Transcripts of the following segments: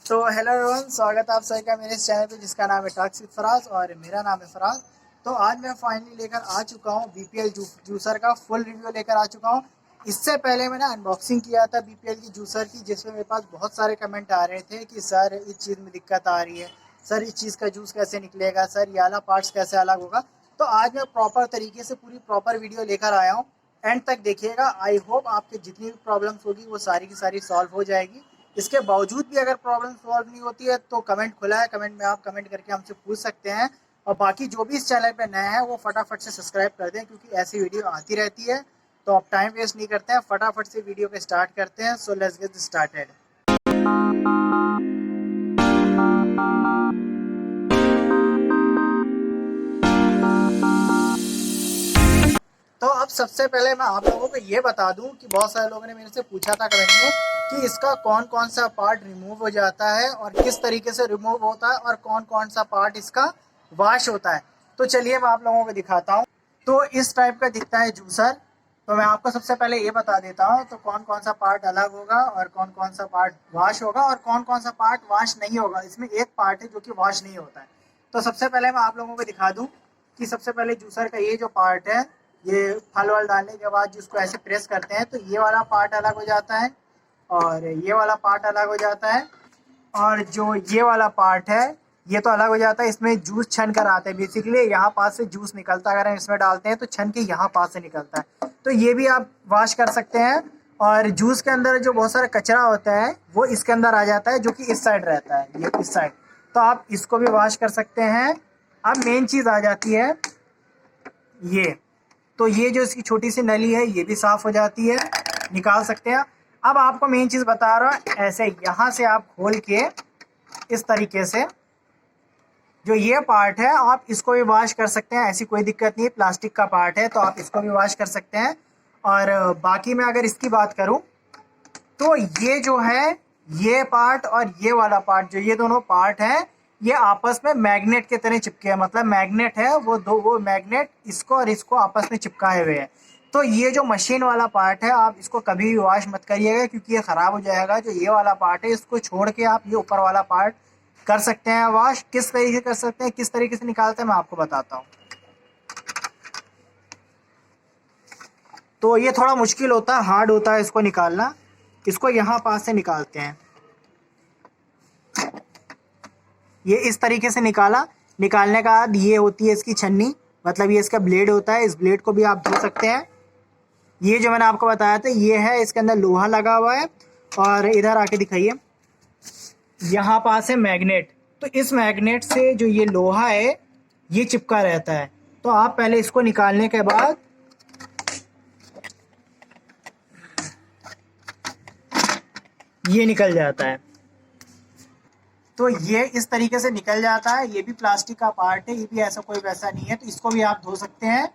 तो hello everyone, स्वागत है आप सभी का मेरे इस चैनल पे जिसका नाम है टॉक्स विद फराज और मेरा नाम है फराज। तो आज मैं फाइनली लेकर आ चुका हूँ बीपीएल जूसर का फुल रिव्यू लेकर आ चुका हूँ। इससे पहले मैंने अनबॉक्सिंग किया था बीपीएल की जूसर की, जिसमें मेरे पास बहुत सारे कमेंट आ रहे थे कि सर इस चीज़ में दिक्कत आ रही है, सर इस चीज़ का जूस कैसे निकलेगा, सर ये वाला पार्ट्स कैसे अलग होगा। तो आज मैं प्रॉपर तरीके से पूरी प्रॉपर वीडियो लेकर आया हूँ। एंड तक देखिएगा, आई होप आपके जितनी भी प्रॉब्लम्स होगी वो सारी की सारी सॉल्व हो जाएगी। इसके बावजूद भी अगर प्रॉब्लम सॉल्व नहीं होती है तो कमेंट खुला है, कमेंट में आप कमेंट करके हमसे पूछ सकते हैं। और बाकी जो भी इस चैनल पे नए हैं वो फटाफट से सब्सक्राइब कर दें, क्योंकि ऐसी वीडियो आती रहती है। तो अब टाइम वेस्ट नहीं करते हैं, फटाफट से वीडियो को स्टार्ट करते हैं। So let's get started. तो अब सबसे पहले मैं आप लोगों को ये बता दूं कि बहुत सारे लोगों ने मेरे से पूछा था कमेंट में कि इसका कौन कौन सा पार्ट रिमूव हो जाता है और किस तरीके से रिमूव होता है और कौन कौन सा पार्ट इसका वॉश होता है। तो चलिए मैं आप लोगों को दिखाता हूँ। तो इस टाइप का दिखता है जूसर। तो मैं आपको सबसे पहले ये बता देता हूँ तो कौन कौन सा पार्ट अलग होगा और कौन कौन सा पार्ट वॉश होगा और कौन कौन सा पार्ट वॉश नहीं होगा। इसमें एक पार्ट है जो कि वॉश नहीं होता है। तो सबसे पहले मैं आप लोगों को दिखा दूँ कि सबसे पहले जूसर का ये जो पार्ट है, ये फल वल डालने के बाद जिसको ऐसे प्रेस करते हैं तो ये वाला पार्ट अलग हो जाता है और ये वाला पार्ट अलग हो जाता है। और जो ये वाला पार्ट है ये तो अलग हो जाता है, इसमें जूस छन कर आता है। बेसिकली यहाँ पास से जूस निकलता है, अगर हम इसमें डालते हैं तो छन के यहाँ पास से निकलता है। तो ये भी आप वॉश कर सकते हैं। और जूस के अंदर जो बहुत सारा कचरा होता है वो इसके अंदर आ जाता है, जो कि इस साइड रहता है, ये इस साइड। तो आप इसको भी वॉश कर सकते हैं। अब मेन चीज़ आ जाती है ये। तो ये जो इसकी छोटी सी नली है ये भी साफ हो जाती है, निकाल सकते हैं। अब आपको मेन चीज़ बता रहा हूँ, ऐसे यहाँ से आप खोल के इस तरीके से जो ये पार्ट है आप इसको भी वॉश कर सकते हैं, ऐसी कोई दिक्कत नहीं है। प्लास्टिक का पार्ट है तो आप इसको भी वॉश कर सकते हैं। और बाकी मैं अगर इसकी बात करूँ तो ये जो है ये पार्ट और ये वाला पार्ट, जो ये दोनों पार्ट हैं ये आपस में मैग्नेट के तरह चिपके हैं। मतलब मैग्नेट है वो मैग्नेट इसको और इसको आपस में चिपकाए हुए हैं। तो ये जो मशीन वाला पार्ट है आप इसको कभी भी वॉश मत करिएगा, क्योंकि ये ख़राब हो जाएगा। जो ये वाला पार्ट है इसको छोड़ के आप ये ऊपर वाला पार्ट कर सकते हैं वॉश। किस तरीके से कर सकते हैं, किस तरीके से निकालते हैं, मैं आपको बताता हूँ। तो ये थोड़ा मुश्किल होता है, हार्ड होता है इसको निकालना। इसको यहाँ पास से निकालते हैं, ये इस तरीके से निकाला। निकालने का बाद ये होती है इसकी छन्नी, मतलब ये इसका ब्लेड होता है। इस ब्लेड को भी आप धो सकते हैं। ये जो मैंने आपको बताया था ये है, इसके अंदर लोहा लगा हुआ है। और इधर आके दिखाइए, यहाँ पास है मैग्नेट। तो इस मैग्नेट से जो ये लोहा है ये चिपका रहता है। तो आप पहले इसको निकालने के बाद ये निकल जाता है। तो ये इस तरीके से निकल जाता है। ये भी प्लास्टिक का पार्ट है, ये भी ऐसा कोई वैसा नहीं है। तो इसको भी आप धो सकते हैं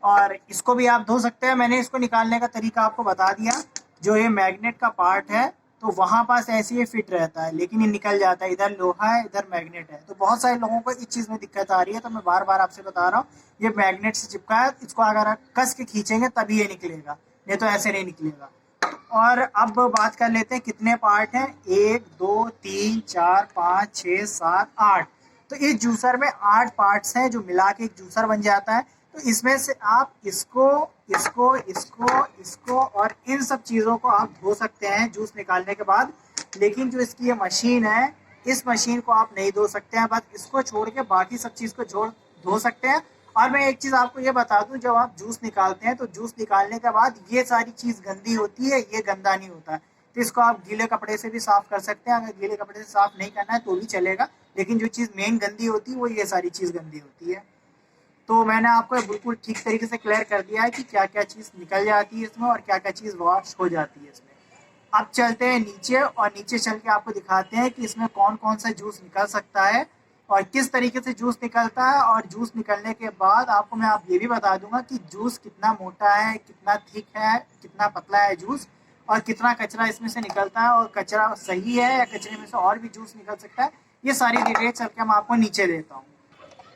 और इसको भी आप धो सकते हैं। मैंने इसको निकालने का तरीका आपको बता दिया। जो ये मैग्नेट का पार्ट है तो वहाँ पास ऐसे ये फिट रहता है, लेकिन ये निकल जाता है। इधर लोहा है, इधर मैग्नेट है। तो बहुत सारे लोगों को इस चीज़ में दिक्कत आ रही है, तो मैं बार बार आपसे बता रहा हूँ ये मैग्नेट से चिपका है। इसको अगर आप कस के खींचेंगे तभी ये निकलेगा, नहीं तो ऐसे नहीं निकलेगा। और अब बात कर लेते हैं कितने पार्ट हैं। 1 2 3 4 5 6 7 8। तो इस जूसर में 8 पार्ट्स हैं जो मिला के एक जूसर बन जाता है। तो इसमें से आप इसको इसको इसको इसको और इन सब चीज़ों को आप धो सकते हैं जूस निकालने के बाद। लेकिन जो इसकी ये मशीन है, इस मशीन को आप नहीं धो सकते हैं। बस इसको छोड़ के बाकी सब चीज़ को धो सकते हैं। और मैं एक चीज़ आपको ये बता दूं, जब आप जूस निकालते हैं तो जूस निकालने के बाद ये सारी चीज़ गंदी होती है, ये गंदा नहीं होता है। तो इसको आप गीले कपड़े से भी साफ़ कर सकते हैं। अगर गीले कपड़े से साफ़ नहीं करना है तो भी चलेगा, लेकिन जो चीज़ मेन गंदी होती है वो ये सारी चीज़ गंदी होती है। तो मैंने आपको बिल्कुल ठीक तरीके से क्लियर कर दिया है कि क्या क्या चीज़ निकल जाती है इसमें और क्या क्या चीज़ वॉश हो जाती है इसमें। अब चलते हैं नीचे, और नीचे चल के आपको दिखाते हैं कि इसमें कौन कौन सा जूस निकल सकता है और किस तरीके से जूस निकलता है। और जूस निकलने के बाद आपको मैं ये भी बता दूंगा कि जूस कितना मोटा है, कितना थिक है, कितना पतला है जूस, और कितना कचरा इसमें से निकलता है, और कचरा सही है या कचरे में से और भी जूस निकल सकता है। ये सारी डिटेल चल के मैं आपको नीचे देता हूँ।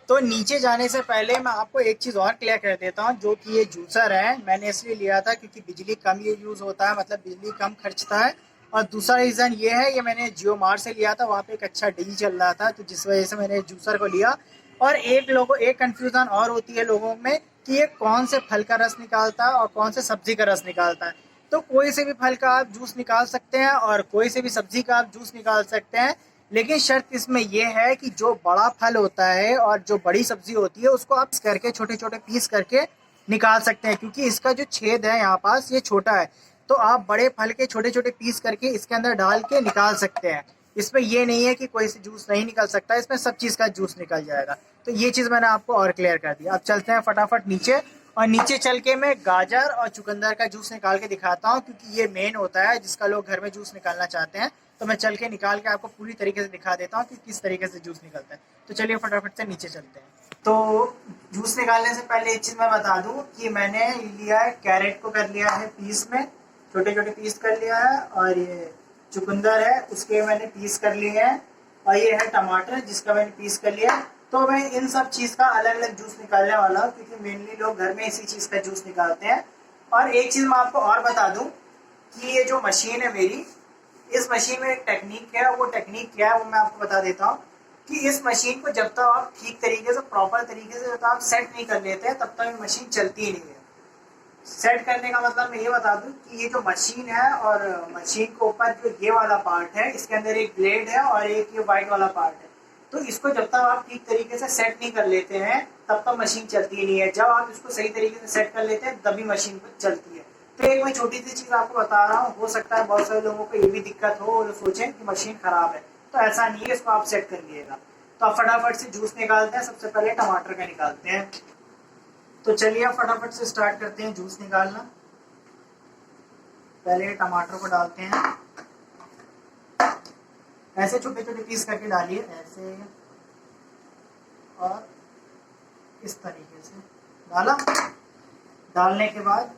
तो नीचे जाने से पहले मैं आपको एक चीज़ और क्लियर कर देता हूँ। जो कि ये जूसर है मैंने इसलिए लिया था क्योंकि बिजली कम ये यूज़ होता है, मतलब बिजली कम खर्चता है और दूसरा रीज़न ये है, ये मैंने जियो मार्ट से लिया था, वहाँ पे एक अच्छा डील चल रहा था, तो जिस वजह से मैंने जूसर को लिया। और एक कन्फ्यूज़न और होती है लोगों में कि ये कौन से फल का रस निकालता है और कौन से सब्जी का रस निकालता है। तो कोई से भी फल का आप जूस निकाल सकते हैं और कोई से भी सब्जी का आप जूस निकाल सकते हैं, लेकिन शर्त इसमें यह है कि जो बड़ा फल होता है और जो बड़ी सब्जी होती है उसको आप करके छोटे छोटे पीस करके निकाल सकते हैं, क्योंकि इसका जो छेद है यहाँ पास ये छोटा है। तो आप बड़े फल के छोटे छोटे पीस करके इसके अंदर डाल के निकाल सकते हैं। इसमें ये नहीं है कि कोई से जूस नहीं निकल सकता, इसमें सब चीज़ का जूस निकल जाएगा। तो ये चीज़ मैंने आपको और क्लियर कर दिया। अब चलते हैं फटाफट नीचे, और नीचे चल के मैं गाजर और चुकंदर का जूस निकाल के दिखाता हूँ, क्योंकि ये मेन होता है जिसका लोग घर में जूस निकालना चाहते हैं। तो मैं चल के निकाल के आपको पूरी तरीके से दिखा देता हूँ कि किस तरीके से जूस निकलता है। तो चलिए फटाफट से नीचे चलते हैं। तो जूस निकालने से पहले एक चीज़ मैं बता दूँ कि मैंने लिया है कैरेट को, कर लिया है पीस में, छोटे छोटे पीस कर लिया है। और ये चुकंदर है उसके मैंने पीस कर लिए हैं। और ये है टमाटर जिसका मैंने पीस कर लिया। तो मैं इन सब चीज़ का अलग अलग जूस निकालने वाला हूँ, क्योंकि मेनली लोग घर में इसी चीज़ का जूस निकालते हैं। और एक चीज़ मैं आपको और बता दूँ कि ये जो मशीन है मेरी, इस मशीन में एक टेक्निक है। वो टेक्निक क्या है वो मैं आपको बता देता हूँ कि इस मशीन को जब तक आप ठीक तरीके से, प्रॉपर तरीके से जब तक आप सेट नहीं कर लेते हैं, तब तक ये मशीन चलती ही नहीं है। सेट करने का मतलब मैं ये बता दूं कि ये जो मशीन है, और मशीन के ऊपर जो ये वाला पार्ट है, इसके अंदर एक ब्लेड है और एक ये वाइट वाला पार्ट है। तो इसको जब तक आप ठीक तरीके से सेट नहीं कर लेते हैं, तब तक मशीन चलती ही नहीं है। जब आप इसको सही तरीके से सेट कर लेते हैं तभी मशीन चलती है। तो एक मैं छोटी सी चीज़ आपको बता रहा हूँ, हो सकता है बहुत सारे लोगों को ये भी दिक्कत हो और सोचें कि मशीन खराब है। तो ऐसा नहीं है, इसको आप सेट कर लिएगा। तो आप फटाफट से जूस निकालते हैं। सबसे पहले टमाटर का निकालते हैं। तो चलिए आप फटाफट से स्टार्ट करते हैं जूस निकालना। पहले टमाटर को डालते हैं, ऐसे छोटे छोटे पीस करके डालिए, ऐसे और इस तरीके से डाला। डालने के बाद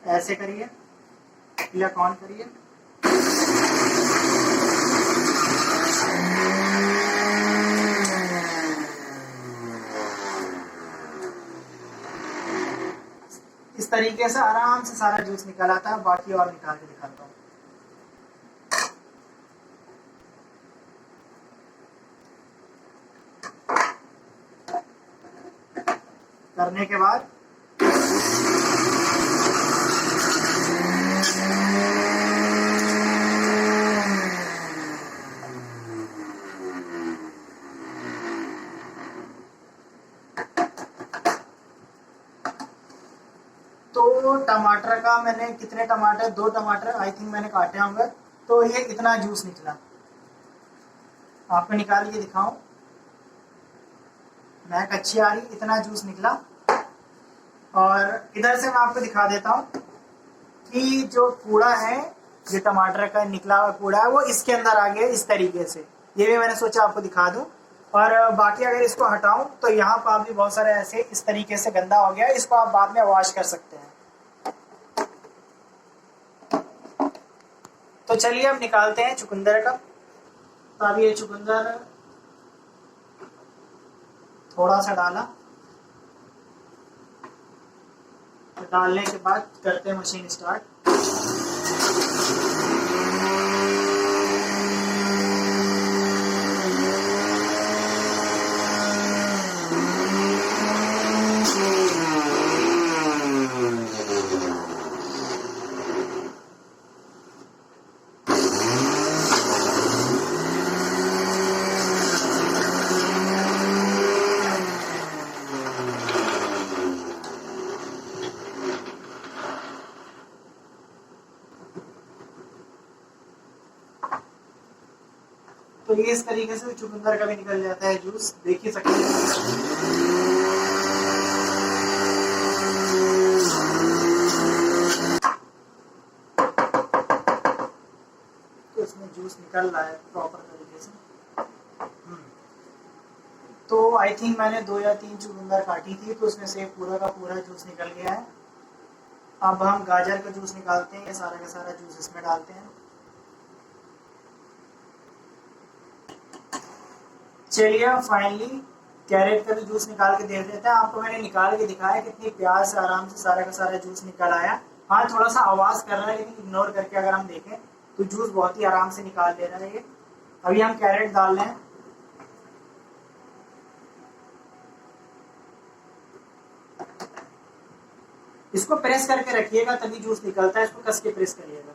ऐसे करिए, प्लग ऑन करिए। इस तरीके से आराम से सारा जूस निकल आता है। बाकी और निकाल के दिखाता हूँ। करने के बाद तो टमाटर का मैंने कितने टमाटर, 2 टमाटर आई थिंक मैंने काटे होंगे। तो ये इतना जूस निकला। आपको निकाल के दिखाऊं, महक अच्छी आ रही, इतना जूस निकला। और इधर से मैं आपको दिखा देता हूँ कि जो कूड़ा है, जो टमाटर का निकला हुआ कूड़ा है, वो इसके अंदर आ गया इस तरीके से। ये भी मैंने सोचा आपको दिखा दूं। और बाकी अगर इसको हटाऊं तो यहाँ पर भी बहुत सारे ऐसे इस तरीके से गंदा हो गया, इसको आप बाद में वॉश कर सकते हैं। तो चलिए अब निकालते हैं चुकंदर का। तो अब ये चुकंदर थोड़ा सा डाला, तो डालने के बाद करते हैं मशीन स्टार्ट। तो ये इस तरीके से चुकंदर का भी निकल जाता है जूस, देख ही सकते हैं। तो इसमें जूस निकल रहा है प्रॉपर तरीके से। तो आई थिंक मैंने 2 या 3 चुकंदर काटी थी, तो उसमें से पूरा का पूरा जूस निकल गया है। अब हम गाजर का जूस निकालते हैं, सारा का सारा जूस इसमें डालते हैं। चलिए फाइनली कैरेट का भी जूस निकाल के देख लेते हैं। आपको मैंने निकाल के दिखाया कितनी प्यार से आराम से सारा का सारा जूस निकल आया। हाँ थोड़ा सा आवाज़ कर रहा है, लेकिन इग्नोर करके अगर हम देखें तो जूस बहुत ही आराम से निकाल ले रहा है ये। अभी हम कैरेट डाल रहे हैं। इसको प्रेस करके रखिएगा तभी जूस निकलता है, इसको कस के प्रेस करिएगा।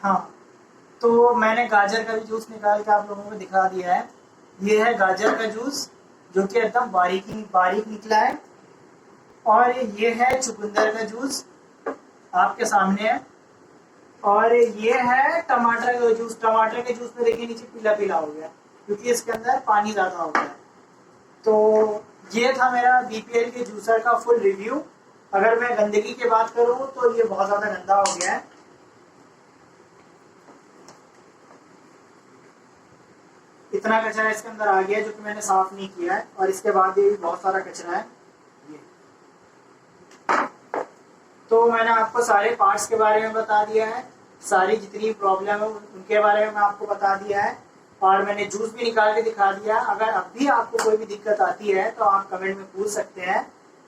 हाँ, तो मैंने गाजर का भी जूस निकाल के आप लोगों को दिखा दिया है। ये है गाजर का जूस जो कि एकदम बारीक निकला है। और ये है चुकंदर का जूस आपके सामने है। और ये है टमाटर का जूस। टमाटर के जूस में देखिए नीचे पीला पीला हो गया क्योंकि इसके अंदर पानी ज्यादा हो गया। तो ये था मेरा बीपीएल के जूसर का फुल रिव्यू। अगर मैं गंदगी की बात करूं तो ये बहुत ज्यादा गंदा हो गया है। इतना कचरा इसके अंदर आ गया जो कि मैंने साफ नहीं किया है, और इसके बाद ये भी बहुत सारा कचरा है ये। तो मैंने आपको सारे पार्ट्स के बारे में बता दिया है, सारी जितनी प्रॉब्लम है उनके बारे में मैं आपको बता दिया है, और मैंने जूस भी निकाल के दिखा दिया। अगर अब भी आपको कोई भी दिक्कत आती है तो आप कमेंट में पूछ सकते हैं।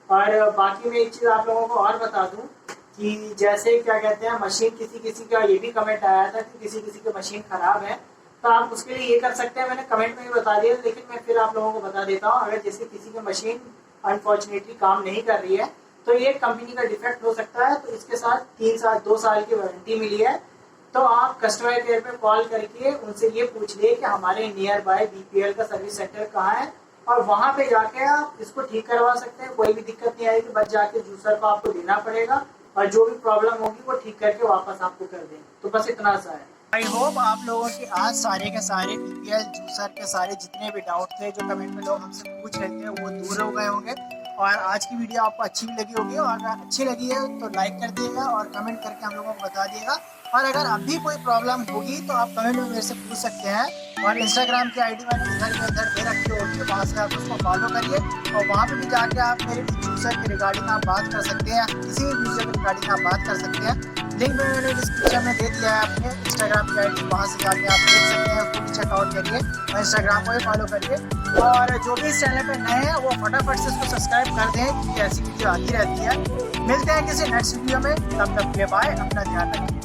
और बाकी मैं एक चीज़ आप लोगों को और बता दूं कि जैसे क्या कहते हैं, मशीन किसी का ये भी कमेंट आया था कि किसी की मशीन खराब है, तो आप उसके लिए ये कर सकते हैं। मैंने कमेंट में भी बता दिया, लेकिन मैं फिर आप लोगों को बता देता हूँ। अगर जैसे किसी की मशीन अनफॉर्चुनेटली काम नहीं कर रही है तो ये कंपनी का डिफेक्ट हो सकता है, तो इसके साथ 2 साल की वारंटी मिली है। तो आप कस्टमर केयर पे कॉल करके उनसे ये पूछ लिए कि हमारे नियर बाय बीपीएल का सर्विस सेंटर कहाँ है, और वहाँ पे जाके आप इसको ठीक करवा सकते हैं। कोई भी दिक्कत नहीं आएगी, बस जाके जूसर को आपको देना पड़ेगा और जो भी प्रॉब्लम होगी वो ठीक करके वापस आपको कर देंगे। तो बस इतना सा है। आई होप आप लोगों के आज सारे के सारे बीपीएल जूसर के सारे जितने भी डाउट थे जो कमेंट में लोग हमसे पूछ रहे थे वो दूर हो गए होंगे, और आज की वीडियो आपको अच्छी भी लगी होगी। और अगर अच्छी लगी है तो लाइक कर दिएगा और कमेंट करके हम लोगों को बता दिएगा। और अगर अभी कोई प्रॉब्लम होगी तो आप कमेंट में मेरे से पूछ सकते हैं। और इंस्टाग्राम की आईडी मैंने इधर दे रखी होगी, वहाँ से आप उसको फॉलो करिए, और वहाँ पे भी जाके आप मेरे जूसर के रिगार्डिंग आप बात कर सकते हैं, किसी भी जूसर के रिगार्डिंग आप बात कर सकते हैं। लिंक मैंने डिस्क्रिप्शन में दे दिया है अपने इंस्टाग्राम की आईडी, वहाँ से जाके आप देख सकते हैं, उसको भी चेकआउट करिए और इंस्टाग्राम को भी फॉलो करिए। और जो भी इस चैनल पे नए हैं वो फटाफट से इसको सब्सक्राइब कर दें क्योंकि ऐसी वीडियो आती रहती है। मिलते हैं किसी नेक्स्ट वीडियो में, तब तक के बाय, अपना ध्यान रखें।